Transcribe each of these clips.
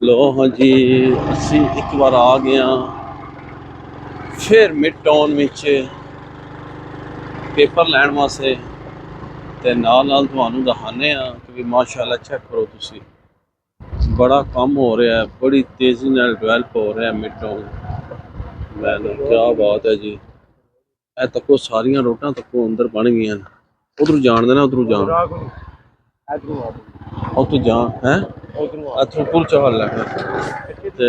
लो हाँ जी, असी एक बार आ गए फिर मिड टाउन में पेपर लैन वास्ते ते नाल तुहानू दिखाने कि भी माशाअल्लाह चेक करो तुसी बड़ा कम हो रहा है, बड़ी तेज़ी नाल डेवलप हो रहा है मिड टाउन। मैं क्या बात है जी, ए तको सारियां रोडां तको अंदर बन गई। उधर जान देना, उधर जान उधर जान है इथों पुल चल लैंगे ते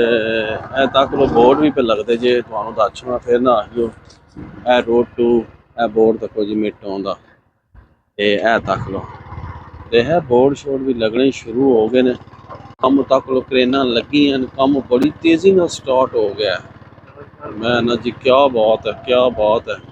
ए तक लो बोर्ड भी पे लगते जे तुहानू दस फिर ना आखियो ए रोड टू ए बोर्ड तको जी मिड टाउन दा ते ए तक लो ते है बोर्ड शोर्ड भी लगने शुरू हो गए ने। कम तक लो क्रेना लगी हैं, कम बड़ी तेज़ी नाल स्टार्ट हो गया है। मैं ना जी क्या बात है, क्या बात है।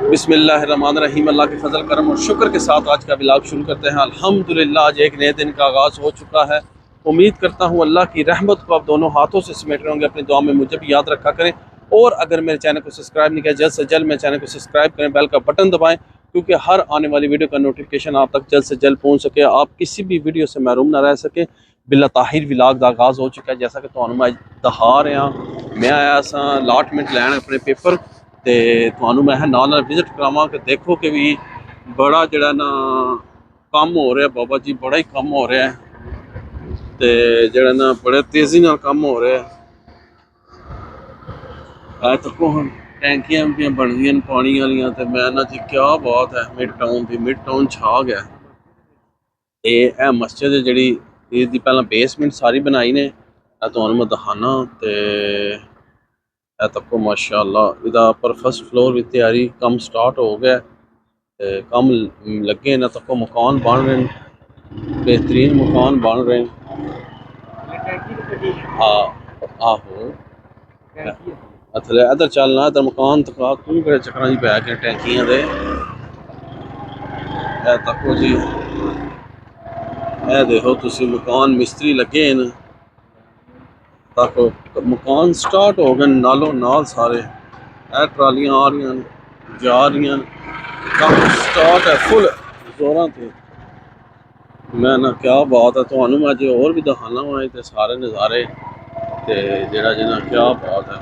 बिस्मिल्लाहिर्रहमानिर्रहीम। अल्लाह के फजल करम और शुक्र के साथ आज का व्लॉग शुरू करते हैं। अल्हम्दुलिल्लाह आज एक नए दिन का आगाज़ हो चुका है। उम्मीद करता हूँ अल्लाह की रहमत को आप दोनों हाथों से समेट रहे होंगे। अपनी दुआ में मुझे भी याद रखा करें और अगर मेरे चैनल को सब्सक्राइब नहीं किया जल्द से जल्द मेरे चैनल को सब्सक्राइब करें, बेल का बटन दबाएं क्योंकि हर आने वाली वीडियो का नोटिफिकेशन आप तक जल्द से जल्द पहुँच सके, आप किसी भी वीडियो से महरूम ना रह सके। बिला ताहिर व्लॉग का आगाज़ हो चुका है। जैसा कि तुहानू मैं दिखा रहा, मैं आया सा अलाटमेंट लैन अपने पेपर ते तुहानू मैं नाल विजिट करावां कि देखो कि भी बड़ा जड़ा ना कम हो रहा है बाबा जी, बड़ा ही कम हो रहा है ते जड़ा ना बड़े तेज़ी नाल कम हो रहा है। तको हम टैंकियां भी बन गई पानी वालियां ते मैं ना जी क्या बात है। मिड टाउन की मिड टाउन छा गया। ये मस्जिद जी इसकी पहला बेसमेंट सारी बनाई ने, तुहानू मैं दिखाना ते तको माशाअल्लाह इदा पर फर्स्ट फ्लोर की तैयारी कम स्टार्ट हो गया। कम लगे ना तको मकान बन रहे हैं, बेहतरीन मकान बन रहे हैं। हाँ आहो इधर चलना, इधर मकान तका तू कि चक्कर च पै गए टैंकियां दे। तको जी ए देखो तुसी मकान मिस्त्री लगे न तक मकान स्टार्ट हो गए नालों नाल सारे। ए ट्रालियां आ रही जा रही कम स्टार्ट है फुल जोरों से। मैं ना क्या बात है, तुहानू मैं अजे होर भी दिखाना वा ते सारे नज़ारे ते जेड़ा जिना क्या बात है।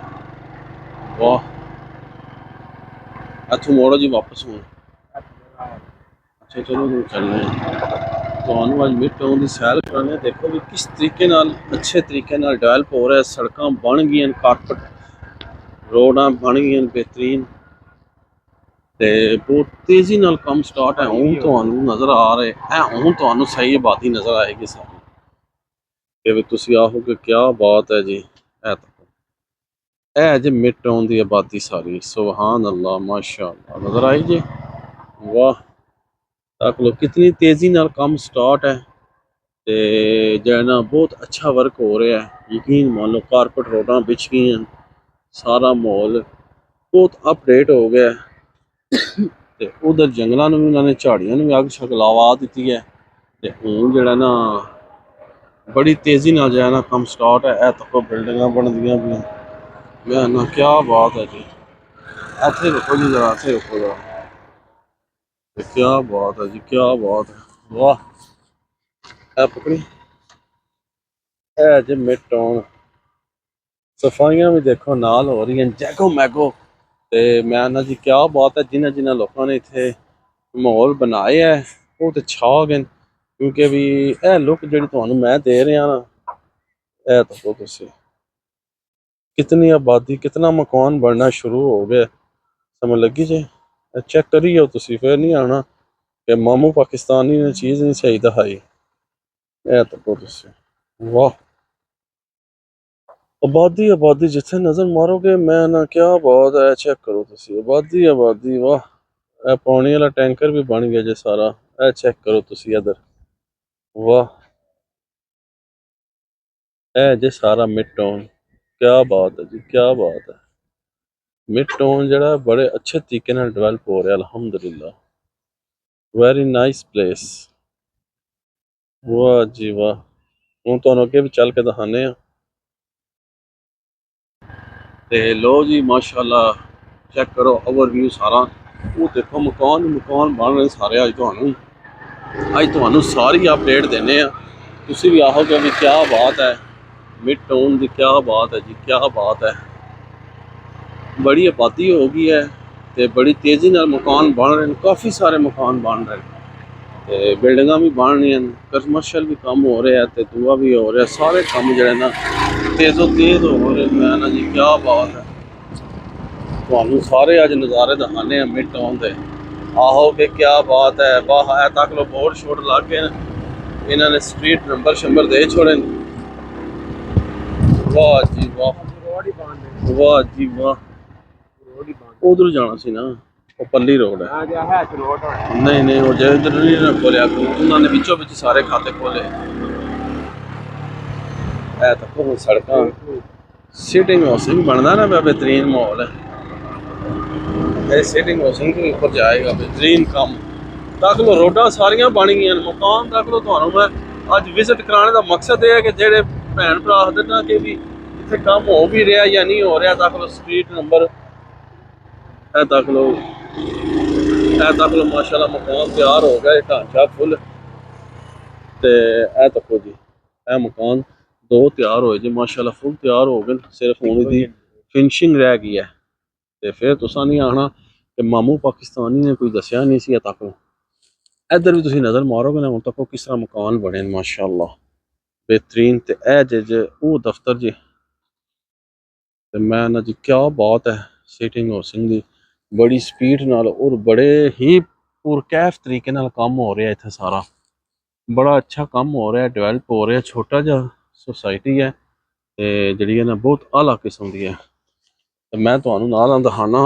वाह इथों मोड़ो जी वापस हूँ। अच्छा चलो तुम चलने तुहानू अज मिड टाउन की सैर कराने। देखो भी किस तरीके नाल अच्छे तरीके नाल डेवलप हो रहा है। सड़कां बन गई, कारपेट रोडां बन गई बेहतरीन ते बहुत तेज़ी नाल कम स्टार्ट है। हूँ तुहानू नज़र आ रहे है, हूँ तुहानू सही आबादी नज़र आएगी सारी कि तुसी आहो कि क्या बात है जी। है तो जी मिड टाउन की आबादी सारी, सुभान अल्लाह माशाअल्लाह नज़र आई जी। वाह तक लो कितनी तेज़ी नाल कम स्टार्ट है ते जो है ना बहुत अच्छा वर्क हो रहा है। यकीन मान लो कारपेट रोडां बिछ गई हैं, सारा माहौल बहुत अपडेट हो गया है। ते उधर जंगलों में भी उन्होंने झाड़ियों भी अग शग लवा दी है ते हूँ जड़ा ना बड़ी तेज़ी नाल जो है ना कम स्टार्ट है। तको बिल्डिंग बनदियां भी मैं ना क्या बात है जी। इत्थे रुको जी जरा, इत्थे रुको जरा, क्या बात है जी, क्या बात है। वाह पकड़ी जी मिड टाउन सफाइयां भी देखो नाल हो रही हैं जैगो मैगो। ते मैं ना जी क्या बात है, जिन्हें जिन्हें लोगों ने इतने माहौल बनाए है वो तो छा गए क्योंकि भी ए लुक जी तुहानू मैं दे रहा ना ए तो तुसी कितनी आबादी कितना मकान बनना शुरू हो गया समझ लगी जी। चेक करी जाओ तुसी फिर नहीं आना कि मामू पाकिस्तानी ने चीज़ नहीं सही दिखाई। ए तो तुसी वाह आबादी आबादी जिथे नज़र मारोगे मैं ना क्या बात है। चेक करो तुसी आबादी आबादी। वाह ए पानी वाला टैंकर भी बन गया जी सारा। ए चेक करो तुसी इधर वाह ए जी सारा मिड टाउन। क्या बात है जी, क्या बात है। मिड टाउन जड़ा बड़े अच्छे तरीके नाल डेवलप हो रहा है अल्हम्दुलिल्लाह। Very nice place. वाह जी वाह। हूँ तुहानू अगे भी चल के दिखाने ते लो जी माशाअल्लाह चेक करो ओवरव्यू सारा। वो देखो मकान मकान बन रहे सारे। अज तुहानू सारी अपडेट देने तुसी भी आहोगे भी क्या बात है। मिड टाउन की क्या बात है जी, क्या बात है। बड़ी आबादी हो गई है तो बड़ी तेज़ी नाल मकान बन रहे हैं, काफ़ी सारे मकान बन रहे हैं तो बिल्डिंगां भी बन रही हैं, कमर्शियल भी कम हो रहा है तो दूआ भी हो रहा है, सारे काम जो है ना तेज़ो तेज़ हो रहे। मैं ना जी क्या बात है, ਤੁਹਾਨੂੰ ਸਾਰੇ ਅੱਜ ਨਜ਼ਾਰੇ ਦਿਖਾਣੇ ਆ ਮਿਡ ਟਾਊਨ ਦੇ। ਆਹੋ ਕਿ क्या बात है, वाह है तक लो बोर्ड शोर्ड लग गए इन्होंने स्ट्रीट नंबर शंबर दे छोड़े। वाह जी वाह, वाह जी वाह। उधर जाना सी ना, वो पल्ली रोड है। नहीं नहीं वो इधर नहीं ना खोलिया, उन्होंने बिचों बिच सारे खाते खोले। है तो सड़क सिटिंग हाउसिंग बनना ना बेहतरीन माहौल है, सिटिंग हाउसिंग के ऊपर जाएगा बेहतरीन काम। तक लो रोडा सारिया बन गई, मकान तक लो। तो मैं अज विजिट कराने का मकसद यह है कि जेडे भैन भरा आखते ना कि भी इतने काम हो भी रहा या नहीं हो रहा, तक लो स्ट्रीट नंबर है, तक लो माशाल्लाह मकान तैयार हो गया, ढांचा फुल। तो यह तको जी, यह मकान दो तैयार होए जी माशाल्लाह, फुल तैयार हो गए, सिर्फ हूँ इसकी फिनिशिंग रह गई है। तो फिर तुसा नहीं आना कि मामू पाकिस्तानी ने कोई दसिया नहीं सी। तक इधर भी तुम नज़र मारोगे ना, हूँ तक किस तरह मकान बने माशाल्लाह बेहतरीन। तो यह जे वो दफ्तर जी, तो मैं ना जी क्या बात है, सीटिंग हाउसिंग की बड़ी स्पीड नाल और बड़े ही पुरकैफ तरीके नाल काम हो रहा है इत्थे सारा, बड़ा अच्छा काम हो रहा है, डेवलप हो रहा है। छोटा जा सोसाइटी है ते जिहड़ी है ना बहुत आला किस्म की है। तो मैं तुहानू नाल दिखाना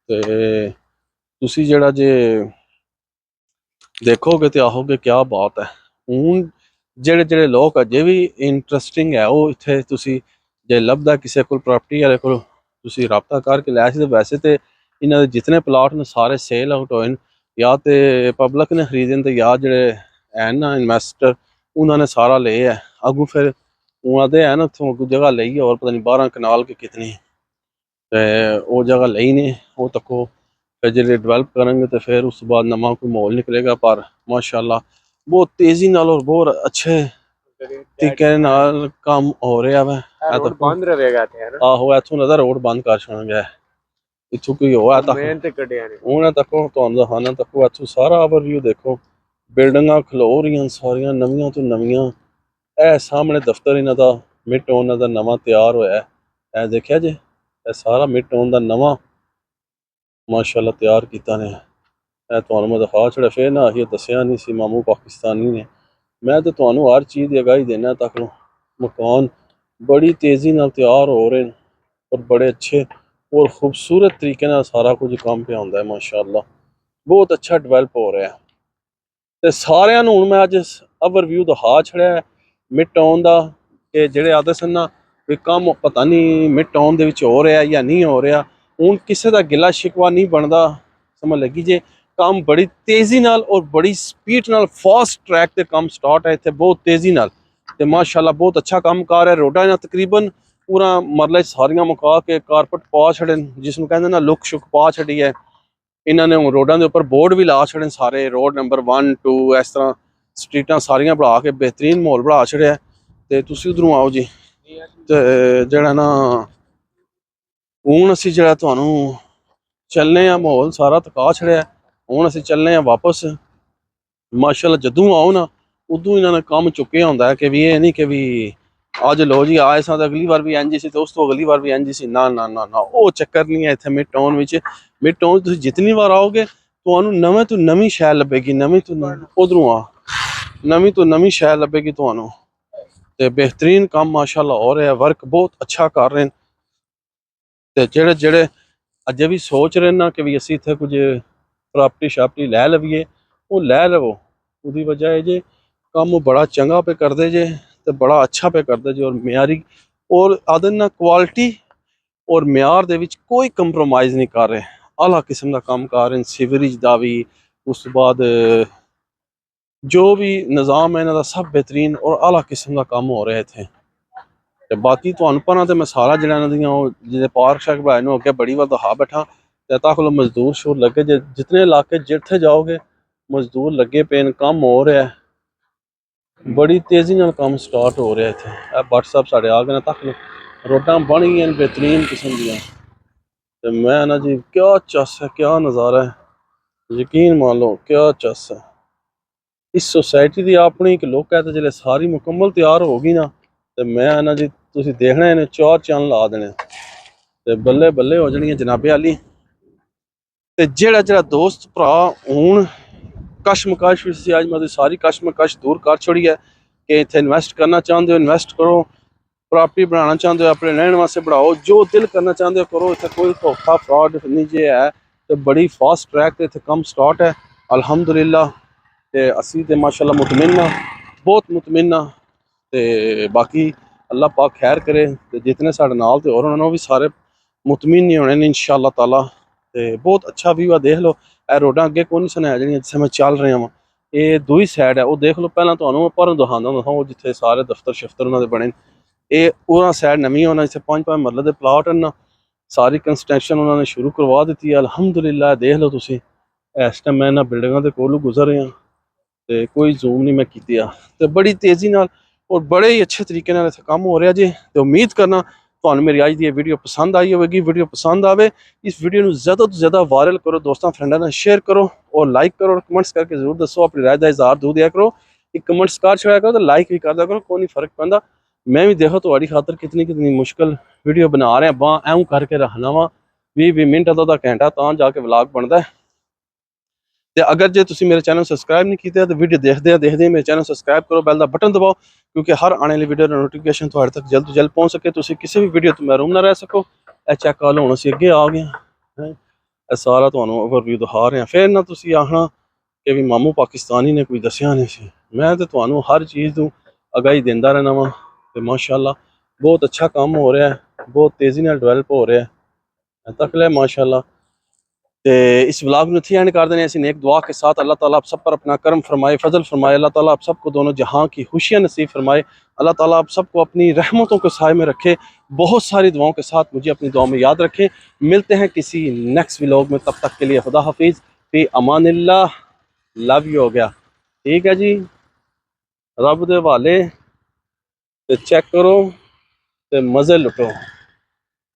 ते तुसी जिहड़ा जे देखोगे तो आहोगे क्या बात है। हूँ जेड़े जेड़े लोग अजे भी इंटरस्टिंग है वो इत्थे तुसी जे लभदा किसी को प्रॉपर्टी वाले को तुसी राबता करके लै सकदे। वैसे तो इन्हां दे जितने प्लाट ने सारे सेल आउट होए न, या तो पब्लिक ने खरीदे न, या जेड़े हैन ना इन्वेस्टर उन्होंने सारा ले है। अगू फिर उन्होंने तो है ना उत्थों अगू जगह ली और पता नहीं 12 कनाल के कितनी, तो वो जगह ली ने वो तको फिर जो डिवेलप करेंगे तो फिर उस बाद नवा कोई माहौल निकलेगा। पर माशाल्लाह बहुत तेजी नाल और बहुत अच्छे तरीके नाल काम हो रहा है। बंद रहेगा आहो, इथों नज़र रोड बंद कर छड़ा गया, इथों कोई हो हूँ तको तुहानू दिखाना। तको इथों सारा ओवरव्यू देखो, बिल्डिंगां खलो रही सारिया नवियां तो नवियां। ए सामने दफ्तर इन्हां दा मिड टाउन दा नवा तैयार होया है, ए देखिया जे ए सारा मिड टाउन दा नवा माशाल्लाह तैयार किया ने। तुहानू मैं दिखा छड़ा, फिर ना आखिए दसिया नहीं सी मामू पाकिस्तानी ने। मैं तो तुहानू हर चीज़ की आगाही देना। तक मकान बड़ी तेज़ी नाल तैयार हो रहे हैं और बड़े अच्छे और खूबसूरत तरीके नाल सारा कुछ काम पे आंदा है माशाल्लाह, बहुत अच्छा डिवेलप हो रहा है। तो सारिਆਂ ਨੂੰ ਹੁਣ मैं अज ओवरव्यू दिखा छड़िया है मिड टाउन का, कि ਜਿਹੜੇ आदे सन ना भी काम पता नहीं मिड टाउन ਦੇ ਵਿੱਚ हो रहा या नहीं हो रहा। हूँ किसी का गिला शिकवा नहीं बनता, समझ लगी जे। काम बड़ी तेज़ी नाल और बड़ी स्पीड नाल फास्ट ट्रैक ते काम स्टार्ट है इतने बहुत तेज़ी नाल। ते माशाल्लाह बहुत अच्छा काम कार है। रोडा ने तकरीबन पूरा मरले सारियां मुका के कारपेट पा छड़े, जिसनों कहते ना लुक शुक पा छड़ी है। इन्होंने हूँ रोडों के उपर बोर्ड भी ला छड़े, सारे रोड नंबर 1 2 इस तरह स्ट्रीटां सारियां बढ़ा के बेहतरीन माहौल बढ़ा छड़िया। तो तुसी उधरों आओ जी, तो जेड़ा ना हूँ असी जेड़ा तुहानू चलने माहौल सारा तका छड़िया। हूँ असी चलने वापस माशाल्लाह। जदों आओ ना उदों इन्होंने काम चुके होंदा है कि भी ये नहीं कि भी अज लो जी आए सा तो अगली बार भी इंज सी तो उस तो अगली बार भी इंज सी। ना ना ना ना वो चक्कर नहीं है इत्थे मिड टाउन विच। मिड टाउन तुसीं जितनी बार आओगे तुहानू नवें तो नवीं शै लभेगी, नवीं तो उधरों आ नवीं तो नवीं शै लभेगी तुहानू। ते बेहतरीन काम माशाल्लाह हो रहा है, वर्क बहुत अच्छा कर रहे हैं। ते जेड़े जेड़े अजे भी सोच रहे ना कि भी असीं इत्थे कुछ प्रॉपर्टी शापर्टी लै लवीए, वो लै लवो। उसदी वजह है जे काम बड़ा चंगा पे करदे जे, ते बड़ा अच्छा पे करदे जे, और म्यारी और आदे ना क्वालिटी और म्यार दे विच कोई कंप्रोमाइज़ नहीं कर रहे। आला किस्म का काम कर रहे हैं, सीवरेज का भी, उस बाद जो भी निज़ाम है इन्हां दा सब बेहतरीन और आला किस्म का काम हो रहा है इत्थे। ते बाकी तुहानू पता ते मैं सारा जिहड़ा इन्हां दियां जिहड़े पार्क शार्क बनाए ने अगे बड़ी बार दिखा बैठा। ते तक मजदूर शोर लगे जे, जितने इलाके जिथे जाओगे मजदूर लगे पे काम हो रहा है। बड़ी तेज़ी नाल काम स्टार्ट हो रहा है इत्थे। भट्ट साहब साढ़े आ गए तक रोडां बन गई बेहतरीन किस्म दियां। ते मैं ना जी क्या चस है, क्या नज़ारा है, यकीन मान लो क्या चस है। इस सोसाइटी की अपनी एक लुक है, तो जिसले सारी मुकम्मल तैयार होगी ना, तो मैं ना जी तुसीं देखना इन्हें चार चंद ला देने ते बल्ले बल्ले हो जानी जनाबे आली। ते जेड़ा जेड़ा दोस्त भरा हूँ कशमकश भी सी, अज मैं सारी कशमकश दूर कर छोड़ी है कि इत्थे इन्वेस्ट करना चाहते हो इन्वेस्ट करो, प्रॉपर्टी बनाना चाहते हो अपने रहने वास्ते बढ़ाओ, जो दिल करना चाहते हो करो। इत्थे कोई धोखा फ्रॉड नहीं जे है, तो बड़ी फास्ट ट्रैक ते इत्थे कम स्टार्ट है अल्हम्दुलिल्लाह। ते असी ते माशाअल्लाह मुतमिन हाँ, बहुत मुतमिन हाँ। ते बाकी अल्लाह पाक खैर करे, ते जितने साढ़े नाल ते होर होने भी सारे मुतमिन ही होने इंशाअल्लाह ताला। ते बहुत अच्छा व्यू है, देख लो ए रोडां अगे कौन सन है जिहड़ियां जित्थे मैं चल रहा वां, ये दूई साइड है, वो देख लो पहला तुहानूं पर दिखांदा हुंदा हा, जिथे सारे दफ्तर शफ्तर उन्हां दे बने। ये उहरा साइड नवीं होना, जिथे 5-5 मरले दे प्लाट हैं ना, सारी कंस्ट्रक्शन उन्होंने शुरू करवा दी है अल्हम्दुलिल्लाह। देख लो तुसीं इस टाइम मैं इन्हां बिल्डिंगां दे कोलों गुजर रहा, तो कोई जूम नहीं मैं कीती, तो बड़ी तेज़ी नाल और बड़े ही अच्छे तरीके नाल इत्थे काम हो रहा जी। तो उम्मीद करना तुहानूं मेरी अज दी वीडियो पसंद आई होगी। वीडियो पसंद आवे इस वीडियो को ज़्यादा तो ज़्यादा वायरल करो, दोस्तों फ्रेंडों ने शेयर करो और लाइक करो और कमेंट्स करके जरूर दसो, अपनी राय का इजहार दो दिया करो। एक कमेंट्स कर छड़ा करो, तो लाइक भी कर दिया करो, कोई नहीं फर्क पैंदा। मैं भी देखो तुम्हारी खातर कितनी कितनी मुश्किल वीडियो बना रहे हैं, बां ऐं करके रखना वा 20-20 मिनट अद्धा घंटा, तां जाके व्लॉग बनता है। ते अगर जे तुसीं मेरे चैनल सब्सक्राइब नहीं किया, तो वीडियो देखदे मेरे चैनल सब्सक्राइब करो, बैल का बटन दबाओ, क्योंकि हर आने वाली वीडियो नोटिफिकेशन तुहाडे तक जल्द तो जल्द पहुँच सके, तुसीं किसी भी वीडियो तो महरूम ना रह सको। ए चेक कर लो, हुण असीं अगे आ गए हैं, ये सारा तुहानूं ओवरव्यू दिखा रहे हैं। फिर ना तुसीं आखना कि भी मामू पाकिस्तानी ने कोई दसिया नहीं सी, मैं तो तुहानूं हर चीज़ तों आगाही देंदा रहना वा। ते माशाअल्लाह बहुत अच्छा काम हो रहा है, बहुत तेज़ी नाल डेवलप हो रहा है, तक ले माशाअल्लाह। ते इस व्लॉग में इत्थे एंड कर देने ऐसी नेक दुआ के साथ। अल्लाह ताला आप सब पर अपना करम फरमाए, फजल फरमाए। अल्लाह ताला आप सबको दोनों जहां की खुशियां नसीब फरमाए। अल्लाह ताला आप सबको अपनी रहमतों के साए में रखे। बहुत सारी दुआओं के साथ मुझे अपनी दुआ में याद रखें। मिलते हैं किसी नेक्स्ट व्लॉग में, तब तक के लिए खुदा हाफिज़, फी अमानिल्लाह। लव यू हो गया, ठीक है जी, रब दे हवाले। ते चेक करो ते मज़े लुटो।